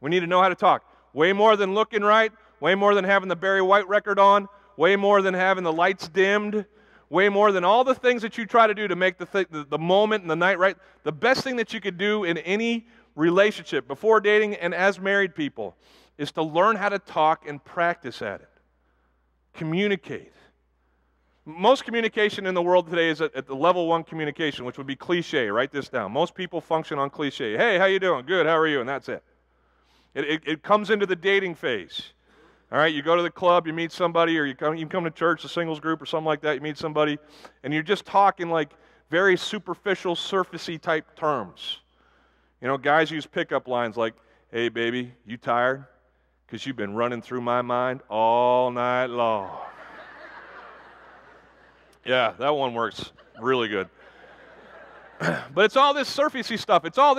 We need to know how to talk. Way more than looking right, way more than having the Barry White record on, way more than having the lights dimmed, way more than all the things that you try to do to make the moment and the night right. The best thing that you could do in any relationship, before dating and as married people, is to learn how to talk and practice at it. Communicate. Most communication in the world today is at the level 1 communication, which would be cliche. Write this down. Most people function on cliche. Hey, how you doing? Good, how are you? And that's it. It comes into the dating phase. All right, you go to the club, you meet somebody, or you come to church, a singles group or something like that, you meet somebody, and you're just talking like very superficial, surfacey type terms. You know, guys use pickup lines like, hey, baby, you tired? Because you've been running through my mind all night long. Yeah, that one works really good. But it's all this surfacey stuff. It's all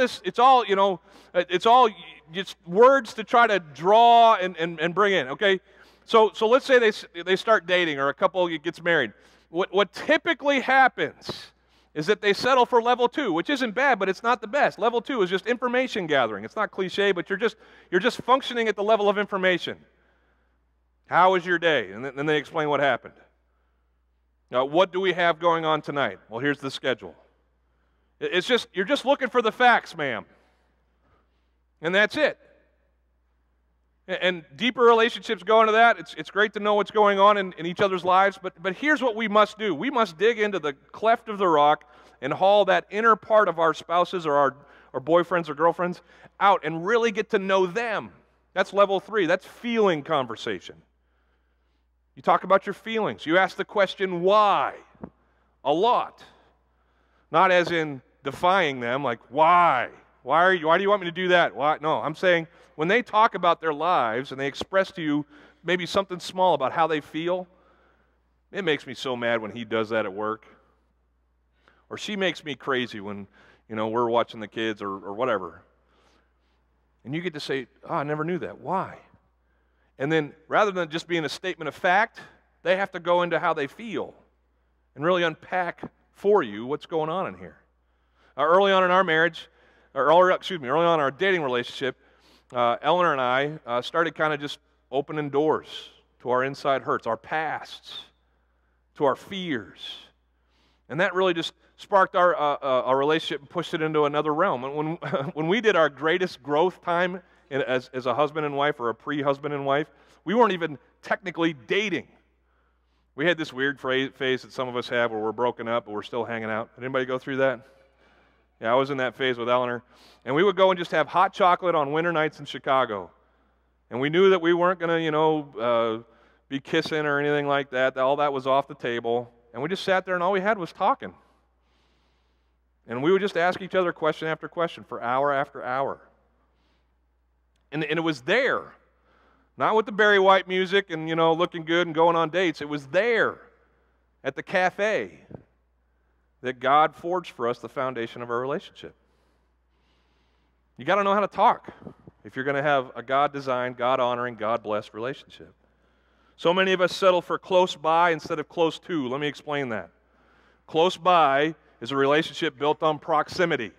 just words to try to draw and bring in, okay? So let's say they start dating, or a couple gets married. What typically happens is that they settle for level 2, which isn't bad, but it's not the best. Level 2 is just information gathering. It's not cliche, but you're just functioning at the level of information. How was your day? And then they explain what happened. Now, what do we have going on tonight? Well, here's the schedule. You're just looking for the facts, ma'am. And that's it. And deeper relationships go into that. It's great to know what's going on in each other's lives, but here's what we must do. We must dig into the cleft of the rock and haul that inner part of our spouses or our boyfriends or girlfriends out and really get to know them. That's level 3. That's feeling conversation. You talk about your feelings. You ask the question, why? A lot. Not as in defying them, like, why? Why do you want me to do that? Why? No, I'm saying when they talk about their lives and they express to you maybe something small about how they feel, it makes me so mad when he does that at work. Or she makes me crazy when, we're watching the kids or whatever. And you get to say, oh, I never knew that. Why? And then rather than just being a statement of fact, they have to go into how they feel and really unpack for you what's going on in here. Early on in our marriage, early on in our dating relationship, Eleanor and I started kind of just opening doors to our inside hurts, our pasts, to our fears. And that really just sparked our relationship and pushed it into another realm. And when we did our greatest growth time as a husband and wife, or a pre-husband and wife, we weren't even technically dating. We had this weird phase that some of us have where we're broken up, but we're still hanging out. Did anybody go through that? Yeah, I was in that phase with Eleanor. And we would go and just have hot chocolate on winter nights in Chicago. And we knew that we weren't going to, be kissing or anything like that. All that was off the table. And we just sat there and all we had was talking. And we would just ask each other question after question for hour after hour. And it was there. Not with the Barry White music and, looking good and going on dates. It was there at the cafe that God forged for us the foundation of our relationship. You got to know how to talk if you're going to have a God-designed, God-honoring, God-blessed relationship. So many of us settle for close by instead of close to. Let me explain that. Close by is a relationship built on proximity.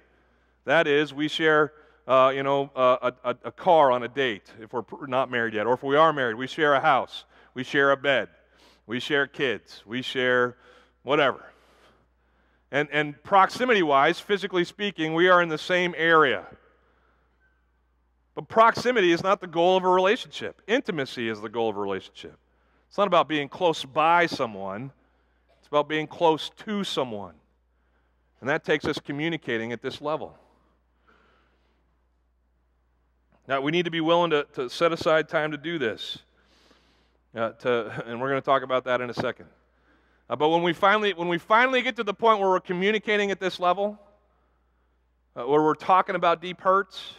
That is, we share a car on a date if we're not married yet. Or if we are married, we share a house. We share a bed. We share kids. We share whatever. And proximity-wise, physically speaking, we are in the same area. But proximity is not the goal of a relationship. Intimacy is the goal of a relationship. It's not about being close by someone. It's about being close to someone. And that takes us communicating at this level. Now, we need to be willing to set aside time to do this. And we're going to talk about that in a second. But when we finally get to the point where we're communicating at this level, where we're talking about deep hurts,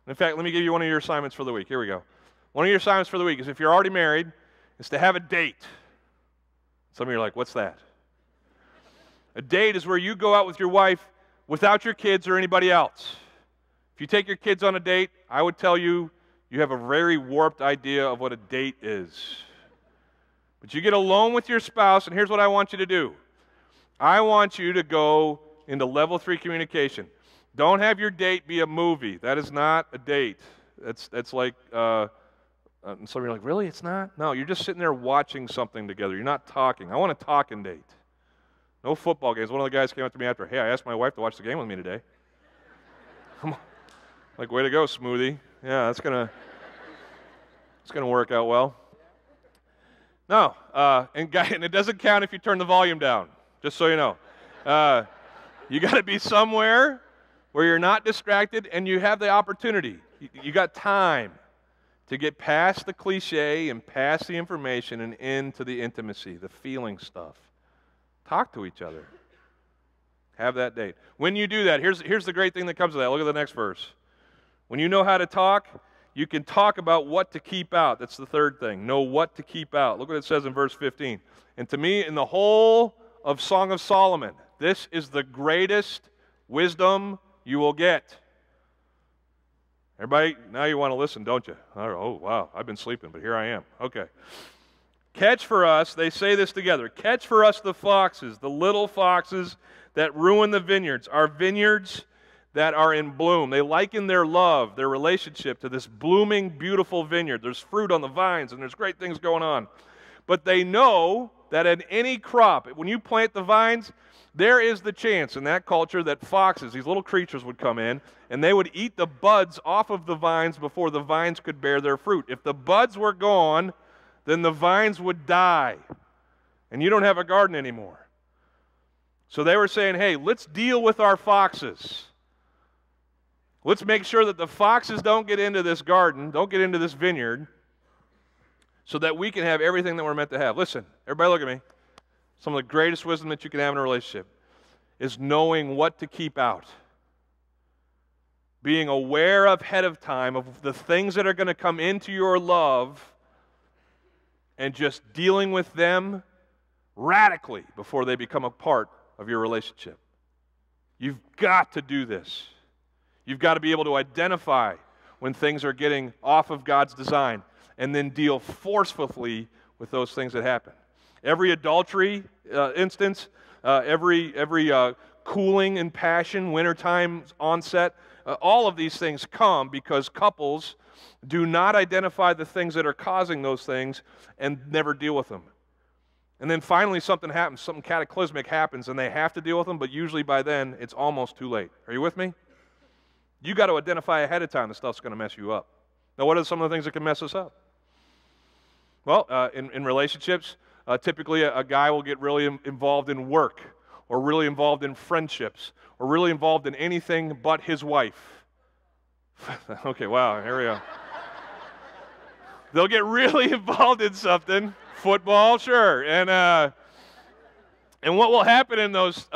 in fact, let me give you one of your assignments for the week. Here we go. One of your assignments for the week is, if you're already married, is to have a date. Some of you are like, what's that? A date is where you go out with your wife without your kids or anybody else. If you take your kids on a date, I would tell you, you have a very warped idea of what a date is. But you get alone with your spouse, and here's what I want you to do. I want you to go into level 3 communication. Don't have your date be a movie. That is not a date. It's like, and some of you are like, really? It's not? No, you're just sitting there watching something together. You're not talking. I want a talking date. No football games. One of the guys came up to me after, hey, I asked my wife to watch the game with me today. I'm like, way to go, Smoothie. Yeah, that's gonna work out well. No, and it doesn't count if you turn the volume down, just so you know. You got to be somewhere where you're not distracted and you have the opportunity. You got time to get past the cliche and past the information and into the intimacy, the feeling stuff. Talk to each other. Have that date. When you do that, here's the great thing that comes with that. Look at the next verse. When you know how to talk, you can talk about what to keep out. That's the third thing. Know what to keep out. Look what it says in verse 15. And to me, in the whole of Song of Solomon, this is the greatest wisdom you will get. Everybody, now you want to listen, don't you? Oh, wow, I've been sleeping, but here I am. Okay. Catch for us, they say this together, catch for us the foxes, the little foxes that ruin the vineyards, our vineyards that are in bloom. They liken their love, their relationship to this blooming, beautiful vineyard. There's fruit on the vines, and there's great things going on. But they know that in any crop, when you plant the vines, there is the chance in that culture that foxes, these little creatures, would come in, and they would eat the buds off of the vines before the vines could bear their fruit. If the buds were gone, then the vines would die, and you don't have a garden anymore. So they were saying, hey, let's deal with our foxes. Let's make sure that the foxes don't get into this garden, don't get into this vineyard, so that we can have everything that we're meant to have. Listen, everybody look at me. Some of the greatest wisdom that you can have in a relationship is knowing what to keep out. Being aware ahead of time of the things that are going to come into your love and just dealing with them radically before they become a part of your relationship. You've got to do this. You've got to be able to identify when things are getting off of God's design and then deal forcefully with those things that happen. Every adultery instance, every cooling in passion, wintertime onset, all of these things come because couples do not identify the things that are causing those things and never deal with them. And then finally something happens, something cataclysmic happens, and they have to deal with them, but usually by then it's almost too late. Are you with me? You got to identify ahead of time the stuff's going to mess you up. Now, what are some of the things that can mess us up? Well, in relationships, typically a guy will get really involved in work, or really involved in friendships, or really involved in anything but his wife. Okay, wow, here we go. They'll get really involved in something, football, sure, and what will happen in those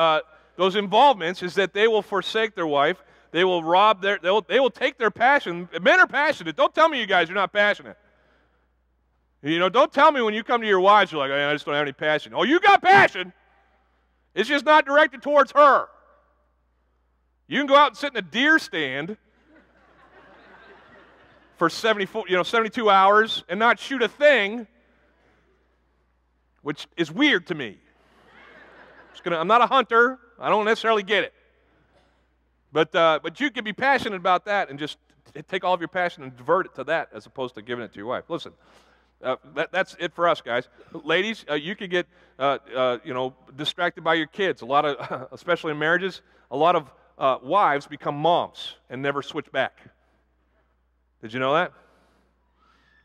involvements is that they will forsake their wife. They will they will take their passion. Men are passionate. Don't tell me you guys are not passionate. You know, don't tell me when you come to your wives, you're like, I just don't have any passion. Oh, you got passion. It's just not directed towards her. You can go out and sit in a deer stand for 72 hours and not shoot a thing, which is weird to me. I'm not a hunter. I don't necessarily get it. But you can be passionate about that and just take all of your passion and divert it to that as opposed to giving it to your wife. Listen, that's it for us, guys. Ladies, you could get distracted by your kids. A lot of, especially in marriages, a lot of wives become moms and never switch back. Did you know that?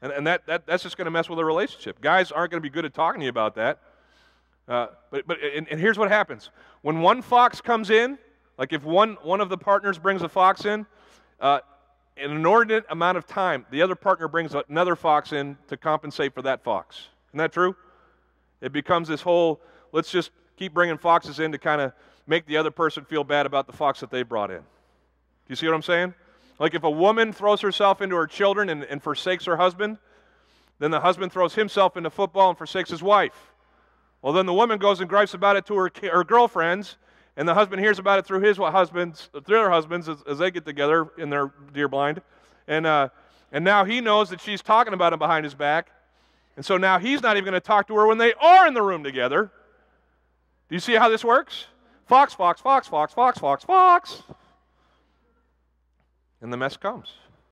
And that's just going to mess with a relationship. Guys aren't going to be good at talking to you about that. But here's what happens. When one fox comes in, like if one of the partners brings a fox in an inordinate amount of time, the other partner brings another fox in to compensate for that fox. Isn't that true? It becomes this whole, let's just keep bringing foxes in to kind of make the other person feel bad about the fox that they brought in. Do you see what I'm saying? Like if a woman throws herself into her children and forsakes her husband, then the husband throws himself into football and forsakes his wife. Well, then the woman goes and gripes about it to her girlfriends, and the husband hears about it through their husbands as they get together in their deer blind. And now he knows that she's talking about him behind his back. And so now he's not even going to talk to her when they are in the room together. Do you see how this works? Fox, fox, fox, fox, fox, fox, fox. And the mess comes.